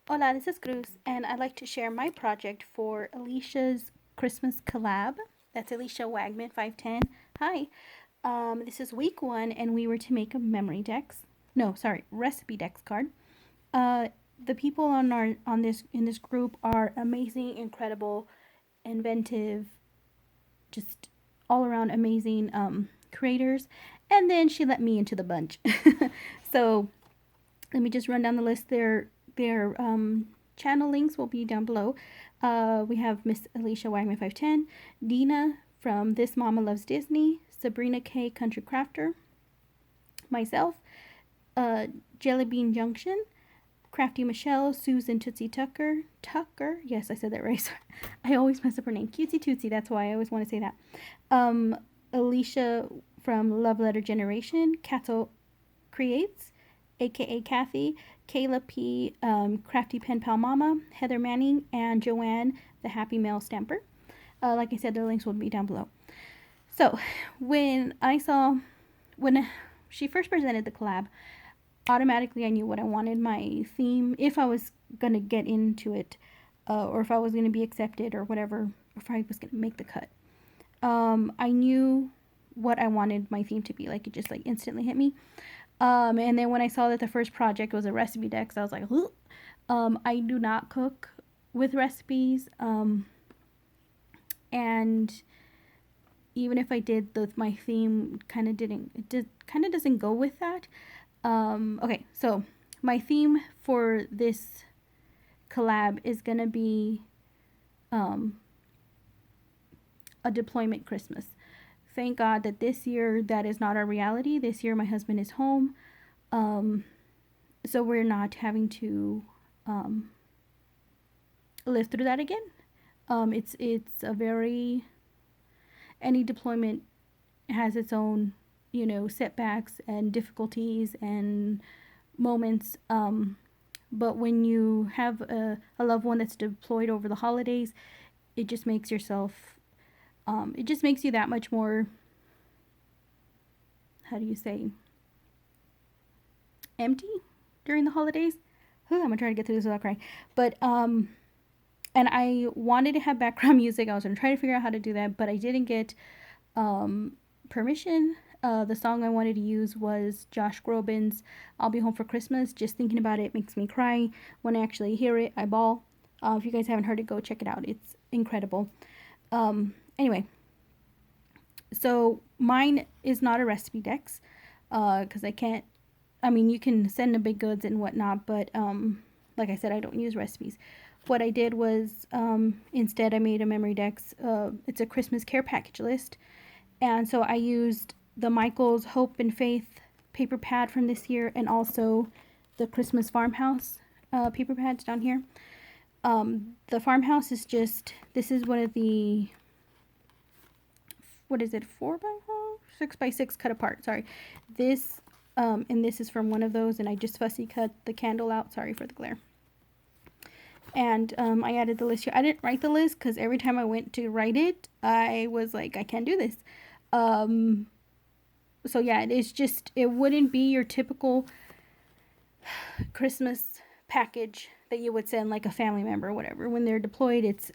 Hola, this is Cruz, and I'd like to share my project for Alisha's Christmas collab. That's Elisha Wagman 510. Hi. This is week one, and we were to make a memory dex. No, sorry, Recipedex card. Uh, the people on this in this group are amazing, incredible, inventive, just all around amazing creators. And then she let me into the bunch. So let me just run down the list. Their channel links will be down below. We have Miss Elisha Wagman 510, Dina from This Momma Loves Disney, Sabrina Kaye Country Crafter, myself, uh, Jellybean Junction, Crafty Michelle, Susan Tootsie Tucker. Yes, I said that right. I always mess up her name. Cutesy Tootsie. That's why I always want to say that. Um, Alicia from Loveletter Generation, Katzel Creates, aka Kathy, Kayla P, Crafty Penpal Momma, Heather Manning, and Joann, the HappyMail stamper. Like I said, the links will be down below. So, when she first presented the collab, automatically I knew what I wanted my theme, if I was gonna get into it, or if I was gonna be accepted or whatever, or if I was gonna make the cut. I knew what I wanted my theme to be. Like, it just like instantly hit me. And then when I saw that the first project was a Recipedex, I was like, ooh. I do not cook with recipes. And even if I did, my theme kind of doesn't go with that. Okay, so my theme for this collab is gonna be a deployment Christmas. Thank God that this year that is not our reality. This year my husband is home, so we're not having to live through that again. It's a very, any deployment has its own, setbacks and difficulties and moments. But when you have a loved one that's deployed over the holidays, it just makes it just makes you that much more, how do you say, empty during the holidays. I'm gonna try to get through this without crying. But and I wanted to have background music. I was gonna try to figure out how to do that, but I didn't get permission. The song I wanted to use was Josh Groban's "I'll Be Home for Christmas." Just thinking about it makes me cry. When I actually hear it, I bawl. If you guys haven't heard it, go check it out. It's incredible. Anyway, so mine is not a Recipedex, because I can't. I mean, you can send the big goods and whatnot, but like I said, I don't use recipes. What I did was, instead I made a memory dex. It's a Christmas care package list, and so I used the Michael's Hope and Faith paper pad from this year, and also the Christmas Farmhouse paper pads down here. The Farmhouse is just, this is one of the, what is it, 4x4? 6x6 cut apart, sorry. This, and this is from one of those, and I just fussy cut the candle out, sorry for the glare. And I added the list here. I didn't write the list because every time I went to write it, I was like, I can't do this. So yeah, it's just, it wouldn't be your typical Christmas package that you would send like a family member or whatever. When they're deployed, it's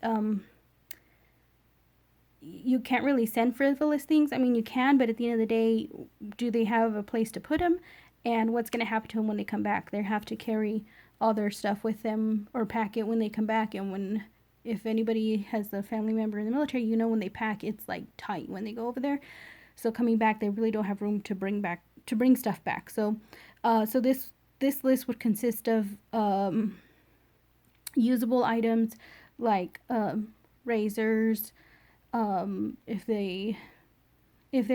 you can't really send frivolous things. I mean, you can, but at the end of the day, do they have a place to put them? And what's going to happen to them when they come back? They have to carry all their stuff with them or pack it when they come back. And if anybody has a family member in the military, when they pack, it's like tight when they go over there. So coming back, they really don't have room to bring stuff back. So, so this list would consist of usable items like razors. If there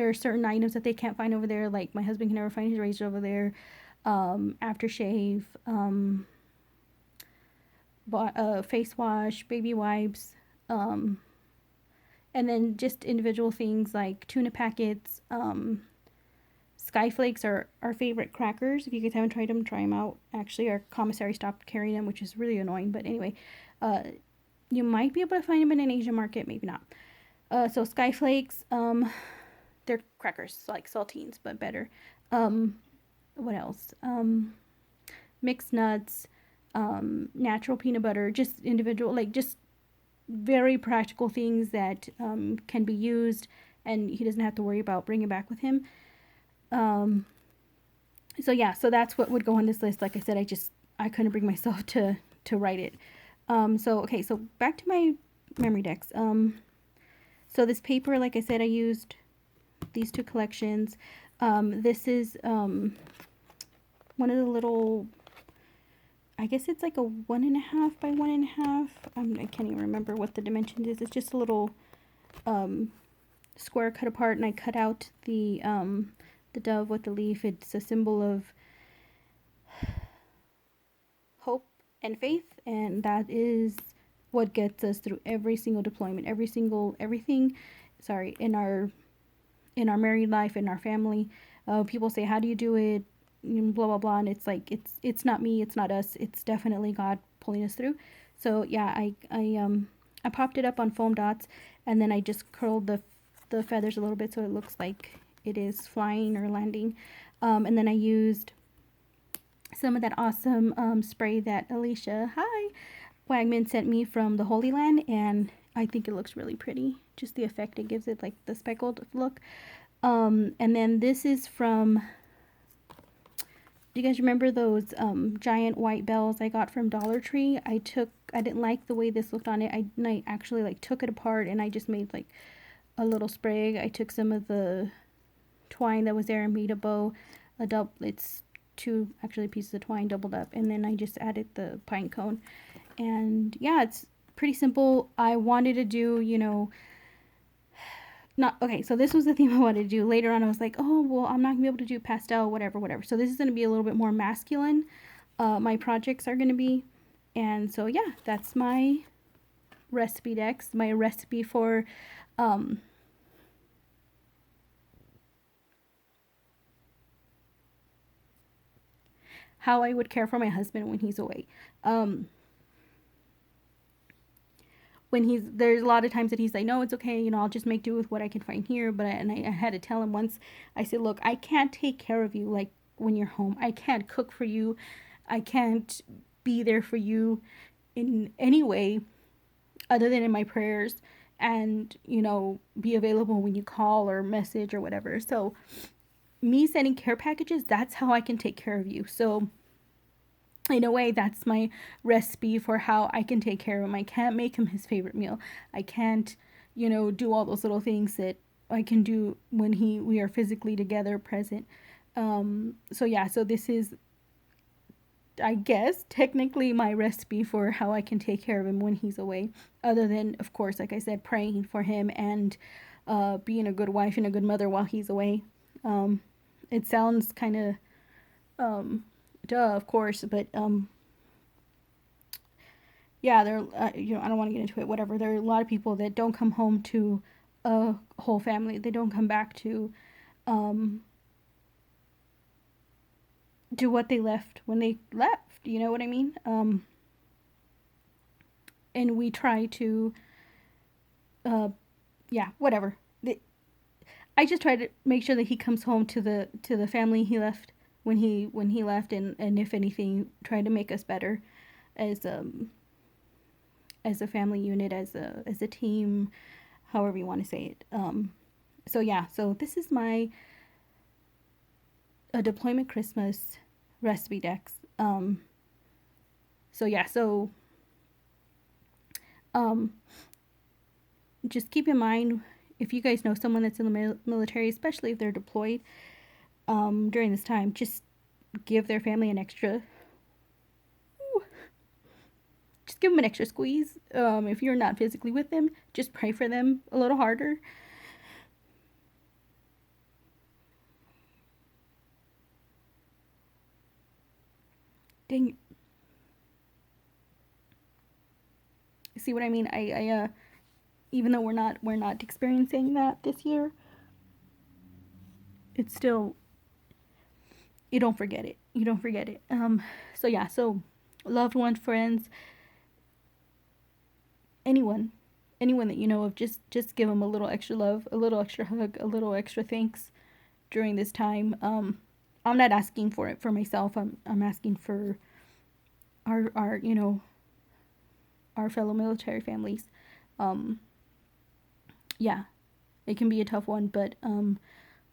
are certain items that they can't find over there, like my husband can never find his razor over there. Aftershave, face wash, baby wipes, and then just individual things like tuna packets. Skyflakes are our favorite crackers. If you guys haven't tried them, try them out. Actually, our commissary stopped carrying them, which is really annoying. But anyway, you might be able to find them in an Asian market, maybe not. So Skyflakes, they're crackers, like saltines, but better. What else? Mixed nuts, natural peanut butter, just individual, like just very practical things that can be used, and he doesn't have to worry about bringing back with him. So yeah, so that's what would go on this list. Like I said, I couldn't bring myself to write it. So okay, so back to my memory decks. So this paper, like I said, I used these two collections. This is one of the little, I guess it's like a 1.5 by 1.5. I can't even remember what the dimensions is. It's just a little square cut apart, and I cut out the dove with the leaf. It's a symbol of hope and faith, and that is what gets us through every single deployment, everything. Sorry, in our married life, in our family. People say, "How do you do it?" Blah blah blah, and it's like it's not me, it's not us, it's definitely God pulling us through. So yeah, I popped it up on foam dots, and then I just curled the feathers a little bit so it looks like it is flying or landing. And then I used some of that awesome spray that Alisha, hi, Wagman sent me from the Holy Land, and I think it looks really pretty. Just the effect it gives it, like the speckled look. And then this is from, do you guys remember those giant white bells I got from Dollar Tree? I didn't like the way this looked on it. I actually like took it apart, and I just made like a little sprig. I took some of the twine that was there and made a bow. It's two actually pieces of twine doubled up, and then I just added the pine cone. And yeah, it's pretty simple. I wanted to do, so this was the theme I wanted to do. Later on I was like, oh well, I'm not gonna be able to do pastel, whatever. So this is gonna be a little bit more masculine. My projects are gonna be, and so yeah, that's my Recipedex, my recipe for how I would care for my husband when he's away. There's a lot of times that he's like, no, it's okay, I'll just make do with what I can find here. But I had to tell him once. I said, look, I can't take care of you like when you're home. I can't cook for you. I can't be there for you in any way other than in my prayers, and be available when you call or message or whatever. So me sending care packages, that's how I can take care of you. So in a way, that's my recipe for how I can take care of him. I can't make him his favorite meal. I can't, do all those little things that I can do when we are physically together, present. So yeah, so this is, I guess, technically my recipe for how I can take care of him when he's away. Other than, of course, like I said, praying for him and being a good wife and a good mother while he's away. It sounds kind of duh, of course, but yeah, there I don't want to get into it, whatever. There are a lot of people that don't come home to a whole family. They don't come back to do what they left when they left, you know what I mean? And we try to yeah, whatever. I just try to make sure that he comes home to the family he left when he left, and if anything, try to make us better as a family unit, as a team, however you want to say it. So yeah, so this is my a deployment Christmas Recipedex. So yeah, so just keep in mind, if you guys know someone that's in the military, especially if they're deployed during this time, just give their family an extra, just give them an extra squeeze. If you're not physically with them, just pray for them a little harder. Dang. See what I mean? I even though we're not experiencing that this year, it's still, you don't forget it. So yeah, so loved ones, friends, anyone that you know of, just give them a little extra love, a little extra hug, a little extra thanks during this time. I'm not asking for it for myself. I'm asking for our you know, our fellow military families. Yeah, it can be a tough one, but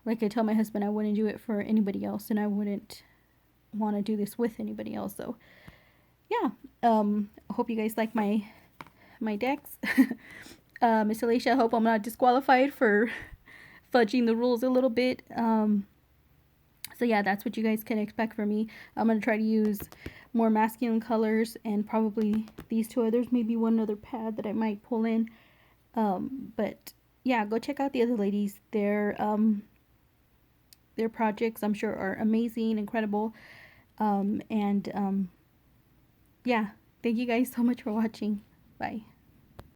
like I tell my husband, I wouldn't do it for anybody else, and I wouldn't want to do this with anybody else. So yeah, I hope you guys like my decks. Miss Alisha, I hope I'm not disqualified for fudging the rules a little bit. So yeah, that's what you guys can expect from me. I'm going to try to use more masculine colors and probably these two others, maybe one other pad that I might pull in. But yeah, go check out the other ladies. Their projects, I'm sure, are amazing, incredible. Yeah, thank you guys so much for watching. Bye.